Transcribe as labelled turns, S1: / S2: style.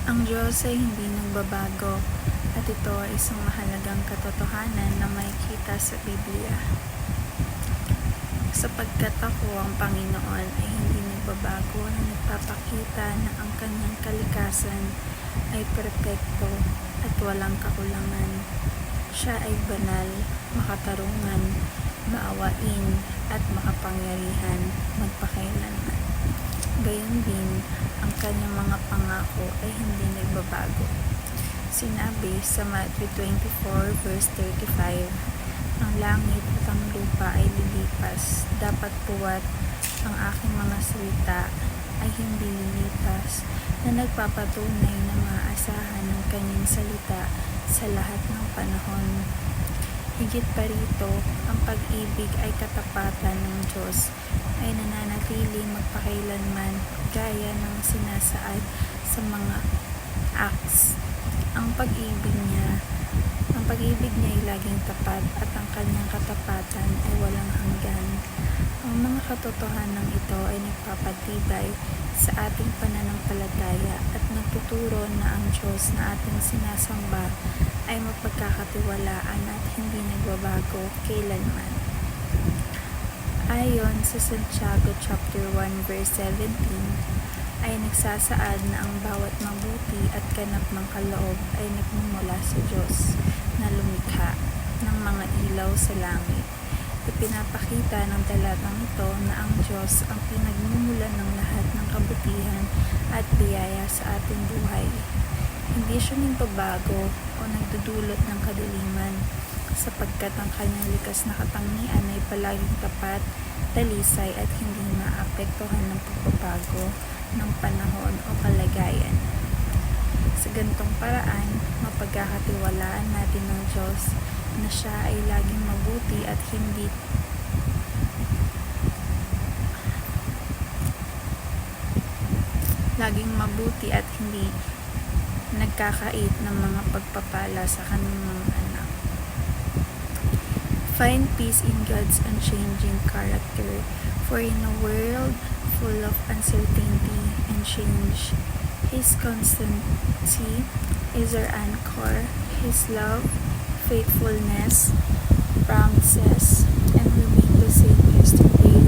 S1: Ang Diyos ay hindi nagbabago at ito ay isang mahalagang katotohanan na makikita sa Biblia. Sapagkat ako, ang Panginoon, ay hindi nagbabago na nagpapakita na ang kanyang kalikasan ay perpekto at walang kakulangan. Siya ay banal, makatarungan, maawain at makapangyarihan magpakailanman. Gayon din, ang kanyang mga pangako ay hindi nagbabago. Sinabi sa Matthew 24 verse 35, ang langit at ang lupa ay lilipas, dapat puwat ang aking mga salita ay hindi lilipas, na nagpapatunay na maaasahan ng kanyang salita sa lahat ng panahon. Higit pa rito, ang pag-ibig ay katapatan ng Diyos ay nananatili magpakailanman gaya ng sinasaad sa mga Acts. Ang pag-ibig niya ay laging tapat at ang kanyang katapatan ay walang hanggan. Ang mga katotohanan ito ay nagpapatibay sa ating pananampalataya at nagtuturo na ang Diyos na ating sinasamba ay mapagkakatiwalaan at hindi nagbabago kailanman. Ayon sa Santiago chapter 1 verse 17, ay nagsasaad na ang bawat mabuti at ganap ng kaloob ay nagmumula sa Diyos na lumikha ng mga ilaw sa langit. Ipinapakita ng talatang ito na ang Diyos ang pinagmumulan ng lahat ng kabutihan at biyaya sa ating buhay. Hindi siya nagbabago o nagdudulot ng kadiliman, sapagkat ang kanyang likas na katangian ay palaging tapat, talisay at hindi maapektuhan ng pagbabago ng panahon o kalagayan. Sa ganitong paraan, mapagkakatiwalaan natin ng Diyos na siya ay laging mabuti at hindi nagkakait ng mga pagpapala sa kanyang mga anak. Find peace in God's unchanging character, for in a world full of uncertainty and change, His constancy is our anchor. His love, faithfulness, promises, and remain the same yesterday,